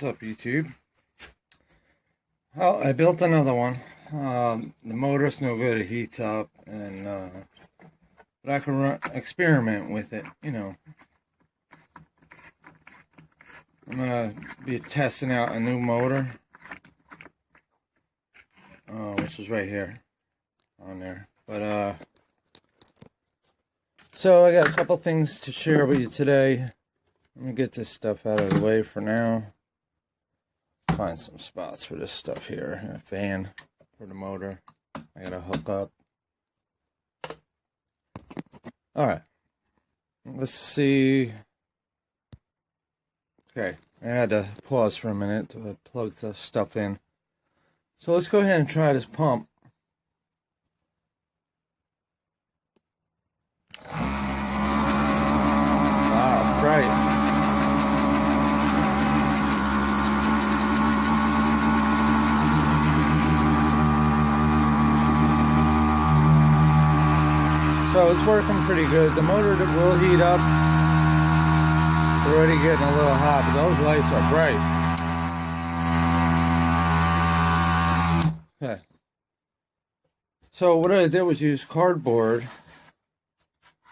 What's up, YouTube? Oh, I built another one. The motor's no good, it heats up, and but I can experiment with it, you know. I'm gonna be testing out a new motor, which is right here on there. But so I got a couple things to share with you today. Let me get this stuff out of the way for now. Find some spots for this stuff here. A fan for the motor. I gotta hook up. Alright. Let's see. Okay. I had to pause for a minute to plug the stuff in. So let's go ahead and try this pump. Wow, bright. So it's working pretty good. The motor will heat up. It's already getting a little hot, but those lights are bright. Okay. So what I did was use cardboard.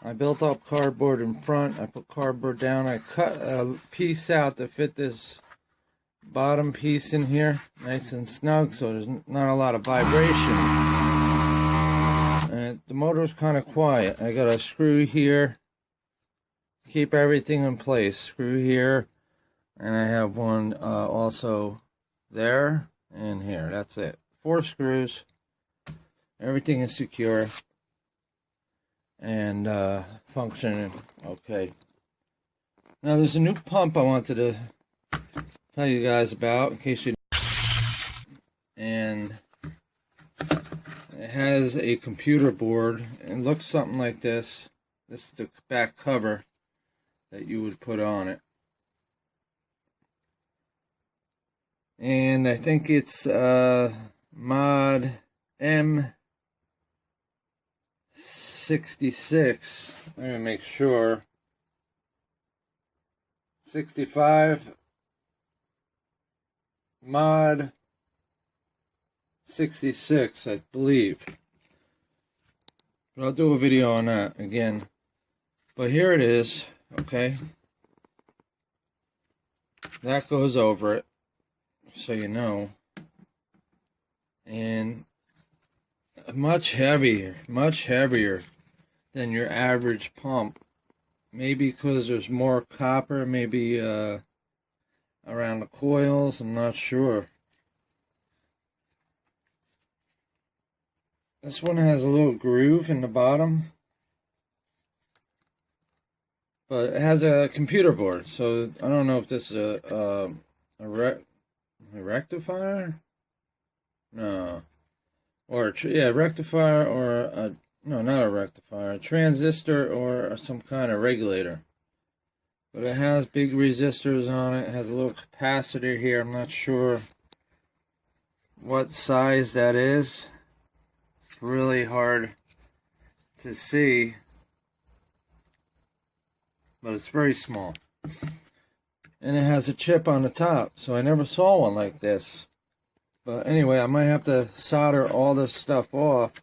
I built up cardboard in front. I put cardboard down. I cut a piece out to fit this bottom piece in here. Nice and snug, so there's not a lot of vibration. And the motor's kind of quiet. I got a screw here. Keep everything in place. Screw here. And I have one also there and here. That's it. 4 screws. Everything is secure. And functioning okay. Now there's a new pump I wanted to tell you guys about in case you didn't. And it has a computer board. It looks something like this. This is the back cover that you would put on it. And I think it's mod M66. Let me make sure. 65 mod 66, I believe. But I'll do a video on that again. But here it is, okay? That goes over it, so you know. And much heavier than your average pump. Maybe because there's more copper, maybe around the coils, I'm not sure. This one has a little groove in the bottom, but it has a computer board, so I don't know if this is a rectifier? No. Or, yeah, rectifier or a, no, not a rectifier, a transistor or some kind of regulator. But it has big resistors on it. It has a little capacitor here. I'm not sure what size that is. It's really hard to see, but it's very small. And it has a chip on the top, so I never saw one like this. But anyway, I might have to solder all this stuff off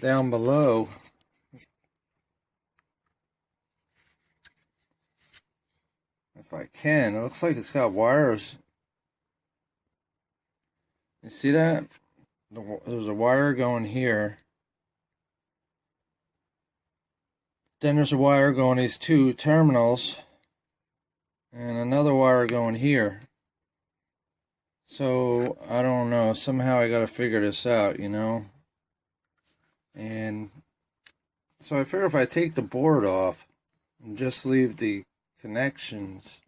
down below. If I can. It looks like it's got wires. You see that? There's a wire going here. Then there's a wire going these 2 terminals. And another wire going here. So, I don't know. Somehow I gotta figure this out, you know? And so I figure if I take the board off and just leave the connections,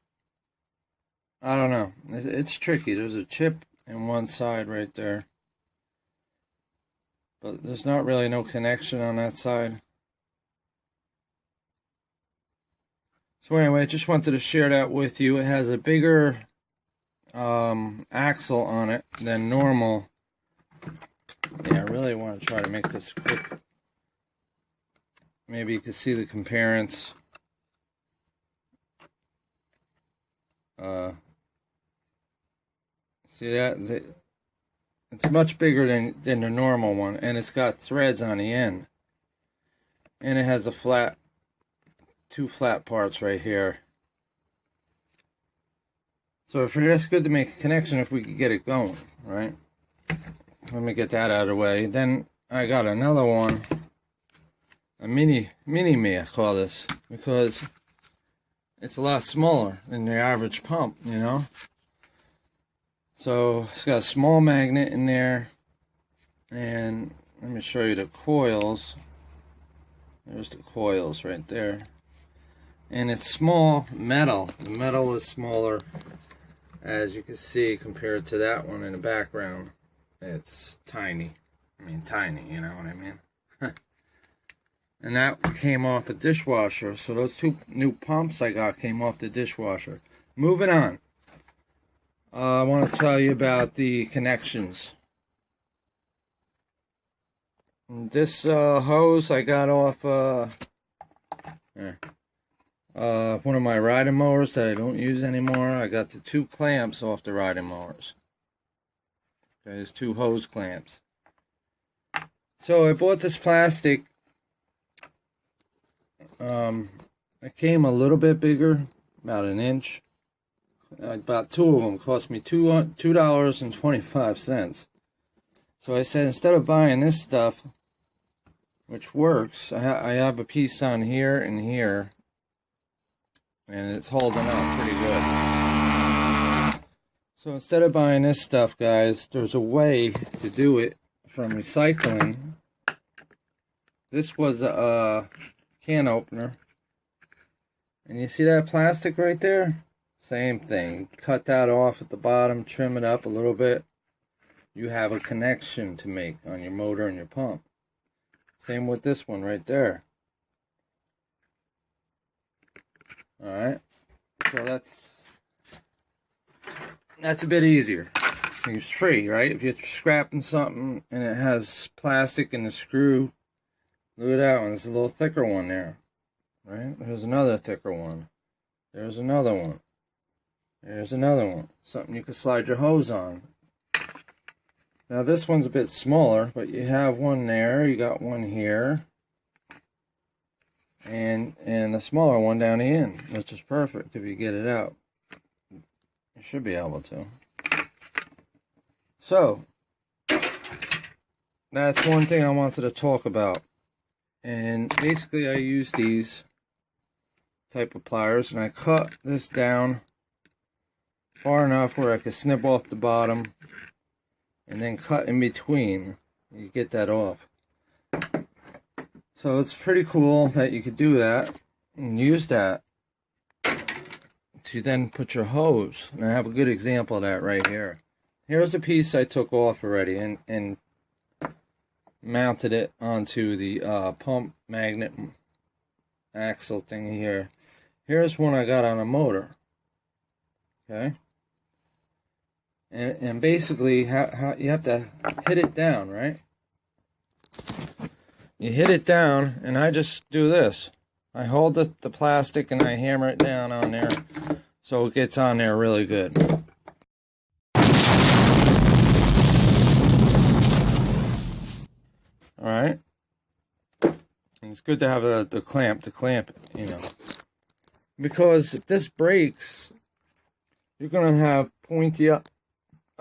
I don't know. It's tricky. There's a chip in one side right there. But there's not really no connection on that side. So anyway, I just wanted to share that with you. It has a bigger axle on it than normal. Yeah, I really want to try to make this quick. Maybe you can see the comparison. See that? It's much bigger than the normal one, and it's got threads on the end. And it has a two flat parts right here. So I figured that's good to make a connection if we could get it going, right? Let me get that out of the way. Then I got another one, a mini me I call this, because it's a lot smaller than the average pump, you know? So it's got a small magnet in there, and let me show you the coils. There's the coils right there. And it's small metal. The metal is smaller, as you can see, compared to that one in the background. It's tiny. I mean, tiny, you know what I mean? And that came off a dishwasher. So those two new pumps I got came off the dishwasher. Moving on. I want to tell you about the connections. This hose I got off one of my riding mowers that I don't use anymore. I got the two clamps off the riding mowers. Okay, there's two hose clamps. So I bought this plastic. It came a little bit bigger, about an inch. About two of them cost me $2.25. So I said, instead of buying this stuff, which works, I have a piece on here and here, and it's holding up pretty good. So instead of buying this stuff, guys, there's a way to do it from recycling. This was a can opener, and you see that plastic right there? Same thing. Cut that off at the bottom, trim it up a little bit. You have a connection to make on your motor and your pump. Same with this one right there. Alright, so that's a bit easier. It's free, right? If you're scrapping something and it has plastic in the screw, look at that one. There's a little thicker one there. Right? There's another thicker one. There's another one. There's another one. Something you can slide your hose on. Now this one's a bit smaller, but you have one there, you got one here, and a smaller one down the end, which is perfect if you get it out. You should be able to. So, that's one thing I wanted to talk about. And basically I use these type of pliers, and I cut this down far enough where I could snip off the bottom and then cut in between. You get that off. So it's pretty cool that you could do that and use that to then put your hose. And I have a good example of that right here. Here's a piece I took off already and mounted it onto the pump magnet axle thing here. Here's one I got on a motor. Okay. And basically, how you have to hit it down, right? You hit it down, and I just do this. I hold the plastic and I hammer it down on there so it gets on there really good. Alright? And it's good to have the clamp to clamp it, you know. Because if this breaks, you're going to have pointy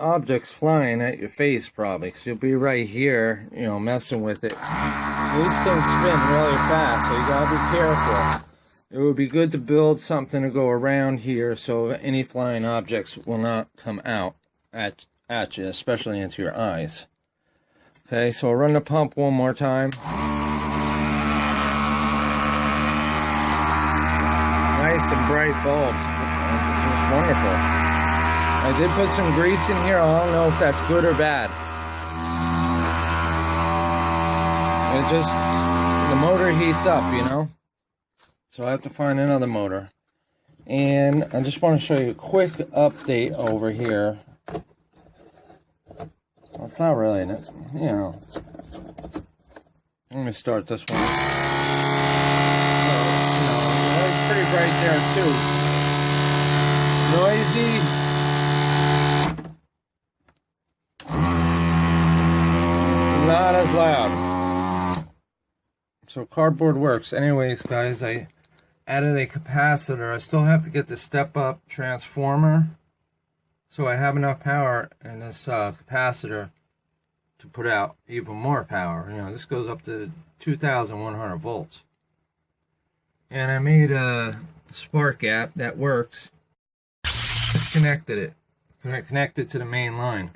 objects flying at your face probably, because you'll be right here, you know, messing with it. These things spin really fast, so you gotta be careful. It would be good to build something to go around here so any flying objects will not come out at you, especially into your eyes. Okay, so I'll run the pump one more time. Nice and bright bulb. It's wonderful. I did put some grease in here. I don't know if that's good or bad. It just, the motor heats up, you know? So I have to find another motor. And I just want to show you a quick update over here. Well, it's not really, you know. Let me start this one. So, you know, it's pretty bright there too. Noisy. as loud. So cardboard works. Anyways, guys, I added a capacitor. I still have to get the step-up transformer, so I have enough power in this capacitor to put out even more power. You know, this goes up to 2,100 volts. And I made a spark gap that works. Connected it. Connected to the main line.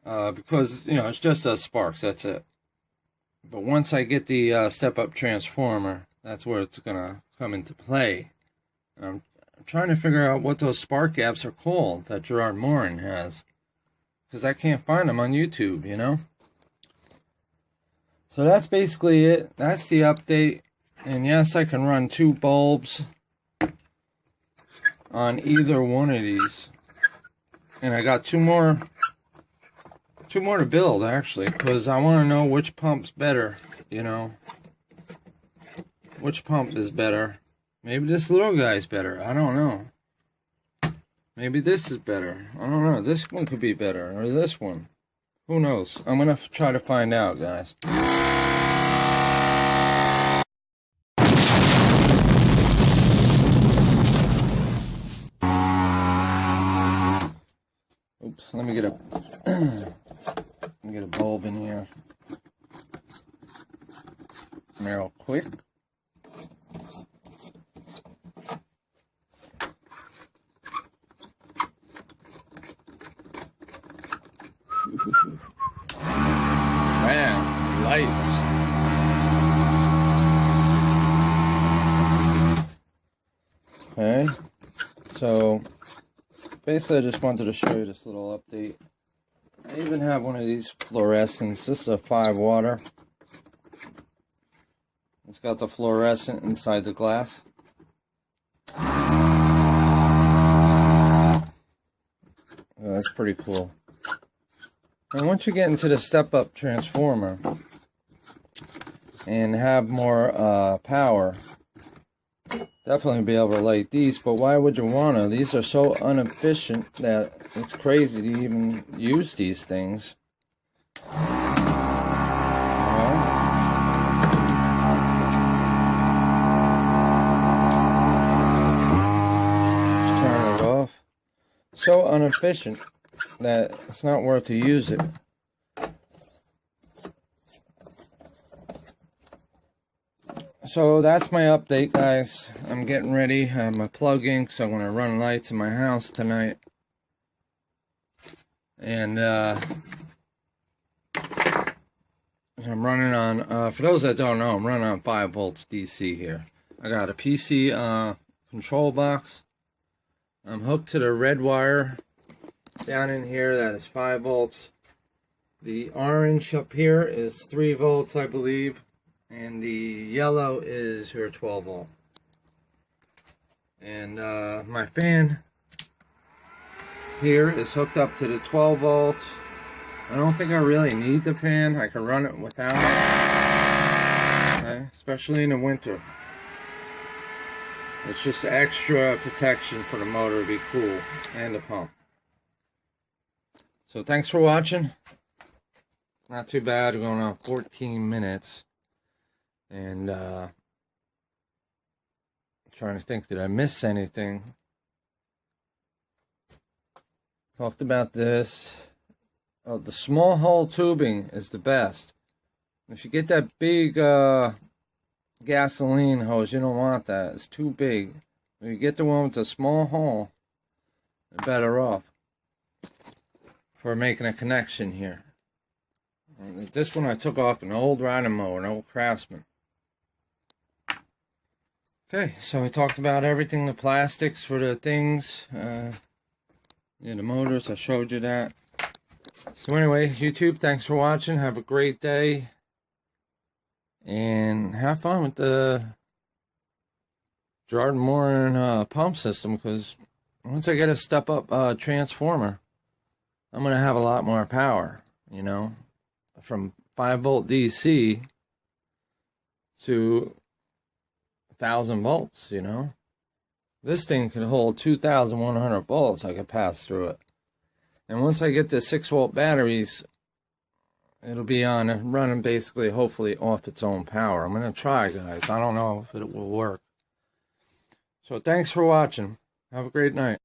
Because, you know, it's just sparks, that's it. But once I get the step-up transformer, that's where it's going to come into play. I'm trying to figure out what those spark gaps are called that Gerard Morin has. Because I can't find them on YouTube, you know? So that's basically it. That's the update. And yes, I can run 2 bulbs on either one of these. And I got two more to build, actually, because I want to know which pump's better, you know. Which pump is better? Maybe this little guy's better. I don't know. Maybe this is better. I don't know. This one could be better. Or this one. Who knows? I'm going to try to find out, guys. Oops. Let me get a bulb in here. Real quick. Man, lights. Okay, so basically I just wanted to show you this little update. I even have one of these fluorescents. This is a 5 water. It's got the fluorescent inside the glass. Oh, that's pretty cool. And once you get into the step-up transformer and have more power, definitely be able to light these. But why would you want to? These are so inefficient that it's crazy to even use these things. Just turn it off. So inefficient that it's not worth to use it. So that's my update, guys. I'm getting ready. I'm plugging, so I'm going to run lights in my house tonight. And I'm running on, for those that don't know, I'm running on 5 volts DC here. I got a PC control box. I'm hooked to the red wire down in here. That is 5 volts. The orange up here is 3 volts, I believe. And the yellow is your 12 volt. And my fan here is hooked up to the 12 volts. I don't think I really need the fan. I can run it without it. Okay? Especially in the winter. It's just extra protection for the motor to be cool and the pump. So thanks for watching. Not too bad. We're going on 14 minutes. And trying to think, did I miss anything? Talked about this. Oh, the small hole tubing is the best. If you get that big gasoline hose, you don't want that. It's too big. If you get the one with the small hole, you're better off for making a connection here. And this one I took off an old riding mower, an old Craftsman. Okay, so we talked about everything, the plastics for the things, yeah, the motors, I showed you that. So anyway, YouTube, thanks for watching. Have a great day. And have fun with the Gerard Morin pump system, because once I get a step-up transformer, I'm going to have a lot more power, you know, from 5 volt DC to 1,000 volts, you know. This thing can hold 2,100 volts. I could pass through it. And once I get the 6 volt batteries it'll be on running basically, hopefully, off its own power. I'm going to try, guys. I don't know if it will work. So thanks for watching. Have a great night.